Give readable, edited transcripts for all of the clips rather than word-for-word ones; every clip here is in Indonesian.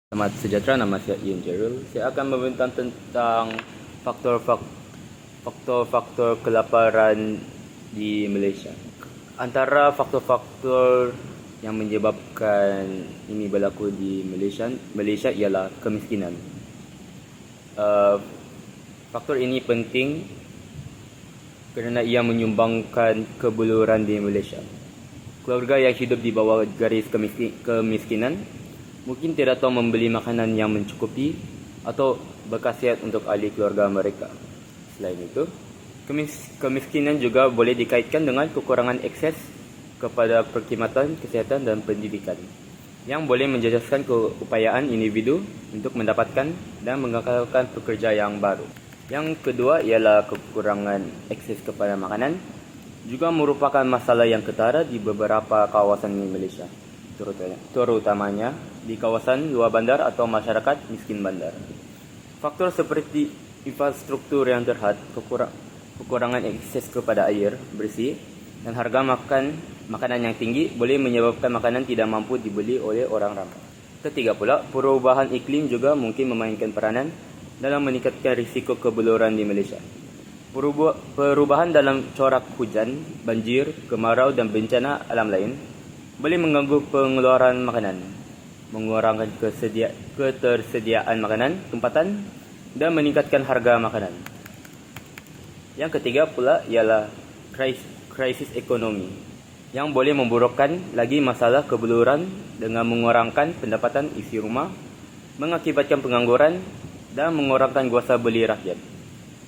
Selamat sejahtera, nama saya Ian Jerul. Saya akan membentang tentang faktor-faktor kelaparan di Malaysia. Antara faktor-faktor yang menyebabkan ini berlaku di Malaysia ialah kemiskinan. Faktor ini penting kerana ia menyumbangkan kebuluran di Malaysia. Keluarga yang hidup di bawah garis kemiskinan mungkin tidak tahu membeli makanan yang mencukupi atau berkhasiat untuk ahli keluarga mereka. Selain itu, kemiskinan juga boleh dikaitkan dengan kekurangan akses kepada perkhidmatan kesihatan dan pendidikan yang boleh menjejaskan keupayaan individu untuk mendapatkan dan mengekalkan pekerja yang baru. Yang kedua ialah kekurangan akses kepada makanan juga merupakan masalah yang ketara di beberapa kawasan di Malaysia, terutamanya di kawasan luar bandar atau masyarakat miskin bandar. Faktor seperti infrastruktur yang terhad, kekurangan akses kepada air bersih dan harga makanan yang tinggi boleh menyebabkan makanan tidak mampu dibeli oleh orang ramai. Ketiga pula, perubahan iklim juga mungkin memainkan peranan dalam meningkatkan risiko kebuluran di Malaysia. Perubahan dalam corak hujan, banjir, kemarau dan bencana alam lain boleh mengganggu pengeluaran makanan, mengurangkan ketersediaan makanan, tempatan dan meningkatkan harga makanan. Yang ketiga pula ialah krisis ekonomi yang boleh memburukkan lagi masalah kebuluran dengan mengurangkan pendapatan isi rumah, mengakibatkan pengangguran dan mengurangkan kuasa beli rakyat.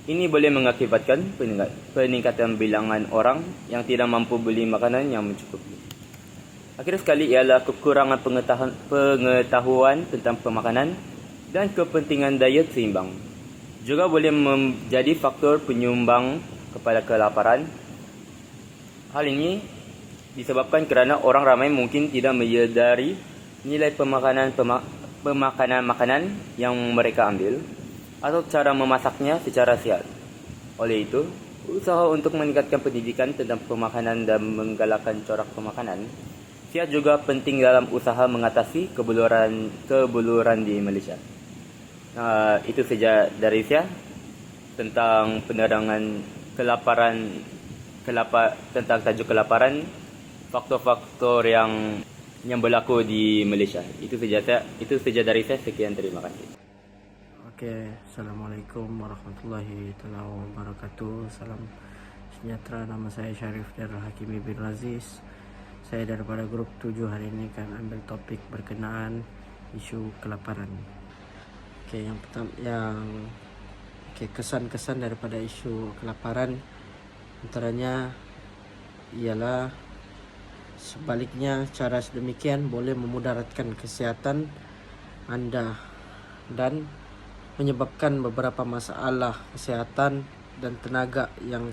Ini boleh mengakibatkan peningkatan bilangan orang yang tidak mampu beli makanan yang mencukupi. Akhir sekali ialah kekurangan pengetahuan tentang pemakanan dan kepentingan diet seimbang. Juga boleh menjadi faktor penyumbang kepada kelaparan. Hal ini disebabkan kerana orang ramai mungkin tidak menyedari nilai makanan yang mereka ambil atau cara memasaknya secara sihat. Oleh itu, usaha untuk meningkatkan pendidikan tentang pemakanan dan menggalakkan corak pemakanan sihat juga penting dalam usaha mengatasi kebuluran di Malaysia. Itu saja dari saya tentang penerangan tentang tajuk kelaparan, faktor-faktor yang berlaku di Malaysia. Itu saja dari saya. Sekian, terima kasih. Oke, Assalamualaikum warahmatullahi wabarakatuh. Salam sejahtera, nama saya Syarif Darul Hakimi bin Aziz. Saya daripada grup 7 hari ini akan ambil topik berkenaan isu kelaparan. Yang pertama, kesan-kesan daripada isu kelaparan antaranya ialah sebaliknya, cara sedemikian boleh memudaratkan kesihatan anda dan menyebabkan beberapa masalah kesihatan dan tenaga yang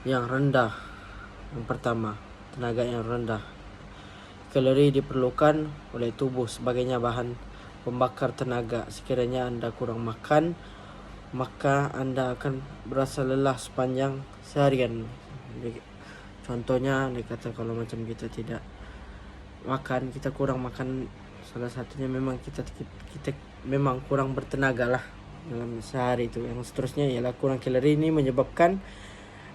rendah. Yang pertama, tenaga yang rendah. Kalori diperlukan oleh tubuh sebagainya bahan pembakar tenaga. Sekiranya anda kurang makan, maka anda akan berasa lelah sepanjang seharian. Contohnya, dikata kalau macam kita tidak makan, kita kurang makan, salah satunya memang kita memang kurang bertenaga lah dalam sehari itu. Yang seterusnya ialah kurang kalori. Ini menyebabkan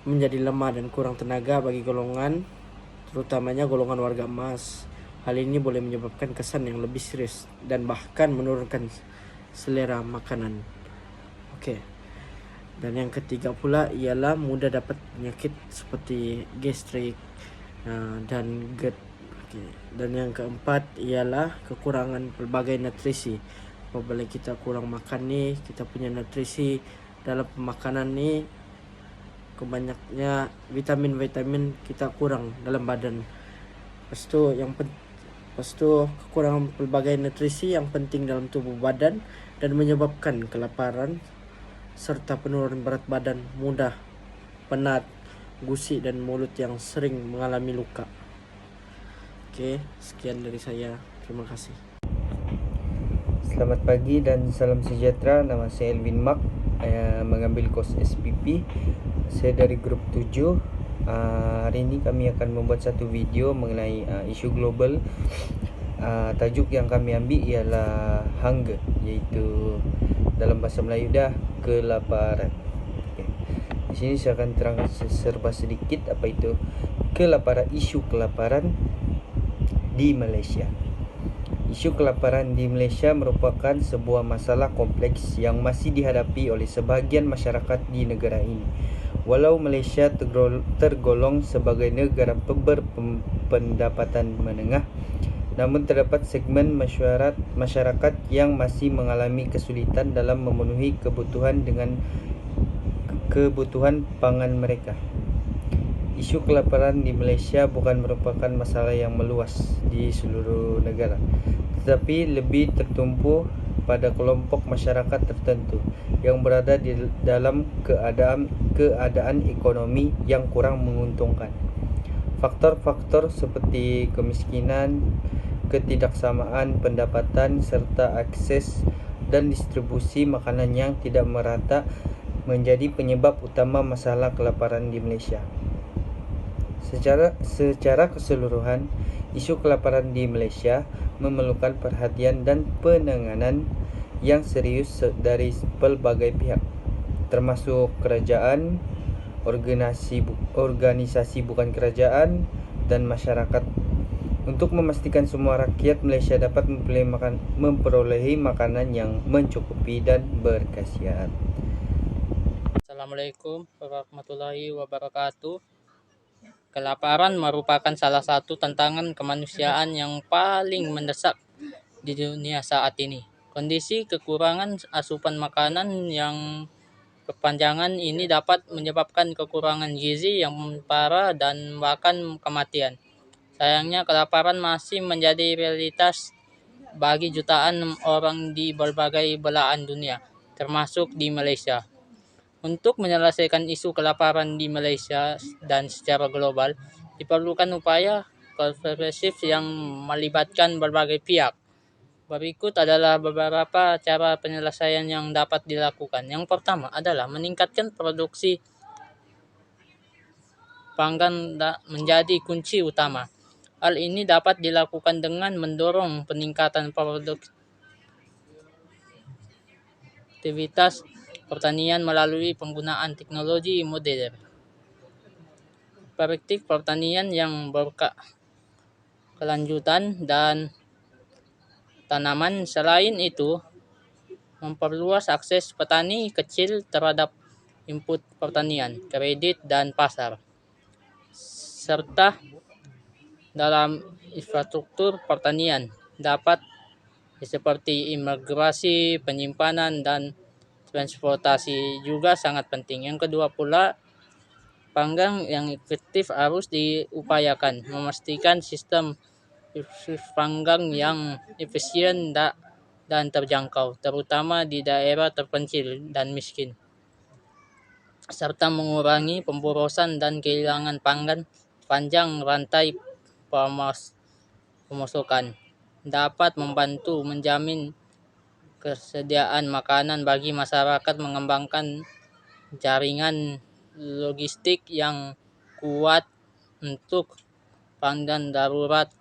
menjadi lemah dan kurang tenaga bagi golongan, terutamanya golongan warga emas. Hal ini boleh menyebabkan kesan yang lebih serius dan bahkan menurunkan selera makanan. Dan yang ketiga pula ialah mudah dapat penyakit seperti gastrik dan GERD. Dan yang keempat ialah kekurangan pelbagai nutrisi. Apabila kita kurang makan nih, kita punya nutrisi dalam pemakanan nih, kebanyaknya vitamin kita kurang dalam badan. Lepas tu kekurangan pelbagai nutrisi yang penting dalam tubuh badan dan menyebabkan kelaparan serta penurunan berat badan, mudah penat, gusik dan mulut yang sering mengalami luka. Sekian dari saya. Terima kasih. Selamat pagi dan salam sejahtera. Nama saya Elvin Mak, mengambil kos SPP. Saya dari grup 7. Hari ini kami akan membuat satu video mengenai isu global tajuk yang kami ambil ialah hunger, iaitu dalam bahasa Melayu dah kelaparan. Okay. Di sini saya akan terangkan serba sedikit apa itu kelaparan, isu kelaparan di Malaysia. Isu kelaparan di Malaysia merupakan sebuah masalah kompleks yang masih dihadapi oleh sebahagian masyarakat di negara ini. Walau Malaysia tergolong sebagai negara berpendapatan menengah, namun terdapat segmen masyarakat yang masih mengalami kesulitan dalam memenuhi kebutuhan pangan mereka. Isu kelaparan di Malaysia bukan merupakan masalah yang meluas di seluruh negara, tetapi lebih tertumpu pada kelompok masyarakat tertentu yang berada di dalam keadaan ekonomi yang kurang menguntungkan. Faktor-faktor seperti kemiskinan, ketidaksamaan pendapatan, serta akses dan distribusi makanan yang tidak merata menjadi penyebab utama masalah kelaparan di Malaysia. Secara keseluruhan, isu kelaparan di Malaysia memerlukan perhatian dan penanganan yang serius dari pelbagai pihak, termasuk kerajaan, organisasi bukan kerajaan, dan masyarakat, untuk memastikan semua rakyat Malaysia dapat memperolehi makanan yang mencukupi dan berkhasiat. Assalamualaikum warahmatullahi wabarakatuh. Kelaparan merupakan salah satu tantangan kemanusiaan yang paling mendesak di dunia saat ini. Kondisi kekurangan asupan makanan yang berkepanjangan ini dapat menyebabkan kekurangan gizi yang parah dan bahkan kematian. Sayangnya, kelaparan masih menjadi realitas bagi jutaan orang di berbagai belahan dunia, termasuk di Malaysia. Untuk menyelesaikan isu kelaparan di Malaysia dan secara global, diperlukan upaya komprehensif yang melibatkan berbagai pihak. Berikut adalah beberapa cara penyelesaian yang dapat dilakukan. Yang pertama adalah meningkatkan produksi pangan menjadi kunci utama. Hal ini dapat dilakukan dengan mendorong peningkatan produktivitas pertanian melalui penggunaan teknologi modern. Praktik pertanian yang berkelanjutan dan tanaman. Selain itu, memperluas akses petani kecil terhadap input pertanian, kredit, dan pasar, serta dalam infrastruktur pertanian dapat seperti imigrasi, penyimpanan, dan transportasi juga sangat penting. Yang kedua pula, pangan yang efektif harus diupayakan, memastikan sistem pangan yang efisien dan terjangkau, terutama di daerah terpencil dan miskin, serta mengurangi pemborosan dan kehilangan pangan. Panjang rantai pemasokan dapat membantu menjamin kesediaan makanan bagi masyarakat, mengembangkan jaringan logistik yang kuat untuk pangan darurat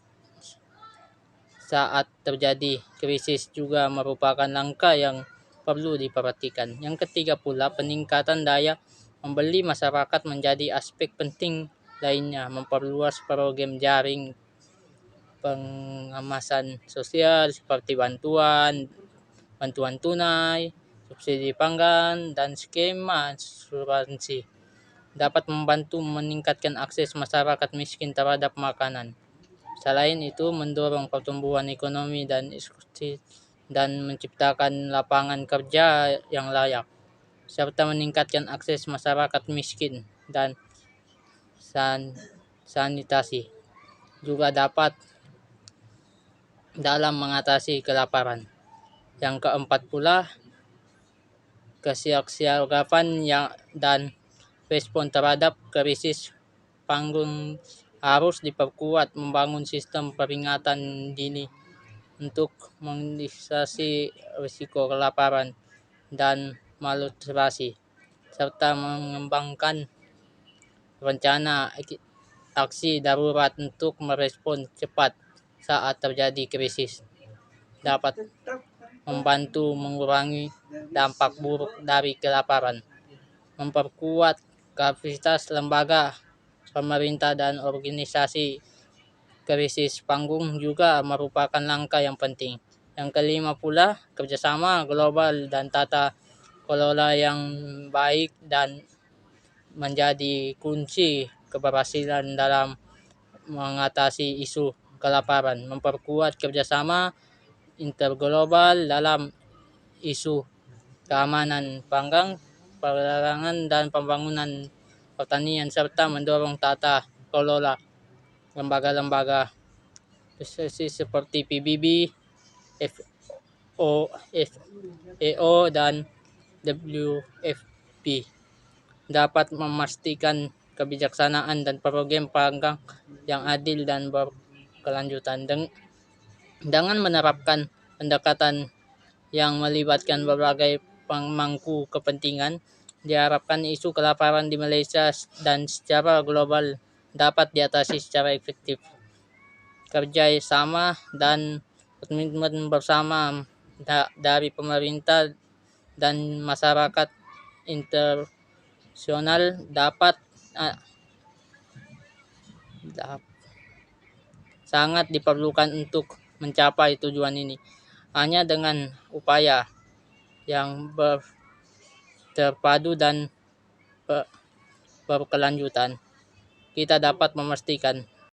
saat terjadi krisis juga merupakan langkah yang perlu diperhatikan. Yang ketiga pula, peningkatan daya membeli masyarakat menjadi aspek penting lainnya. Memperluas program jaring pengemasan sosial seperti bantuan tunai, subsidi pangan, dan skema asuransi dapat membantu meningkatkan akses masyarakat miskin terhadap makanan. Selain itu, mendorong pertumbuhan ekonomi dan menciptakan lapangan kerja yang layak, serta meningkatkan akses masyarakat miskin dan sanitasi juga dapat dalam mengatasi kelaparan. Yang keempat pula, kesiapsiagaan dan respon terhadap krisis pangan harus diperkuat, membangun sistem peringatan dini untuk mengantisipasi risiko kelaparan dan malnutrisi, serta mengembangkan rencana aksi darurat untuk merespon cepat saat terjadi krisis, dapat membantu mengurangi dampak buruk dari kelaparan, memperkuat kapasitas lembaga pemerintah dan organisasi krisis panggung juga merupakan langkah yang penting. Yang kelima pula, kerjasama global dan tata kelola yang baik dan menjadi kunci keberhasilan dalam mengatasi isu kelaparan, memperkuat kerjasama interglobal dalam isu keamanan pangan, perdagangan dan pembangunan pertanian serta mendorong tata kelola lembaga-lembaga seperti PBB, FAO dan WFP dapat memastikan kebijaksanaan dan program pangan yang adil dan berkelanjutan. Dengan menerapkan pendekatan yang melibatkan berbagai pemangku kepentingan, diharapkan isu kelaparan di Malaysia dan secara global dapat diatasi secara efektif. Kerja sama dan komitmen bersama dari pemerintah dan masyarakat internasional sangat diperlukan untuk mencapai tujuan ini. Hanya dengan upaya yang terpadu dan berkelanjutan, kita dapat memastikan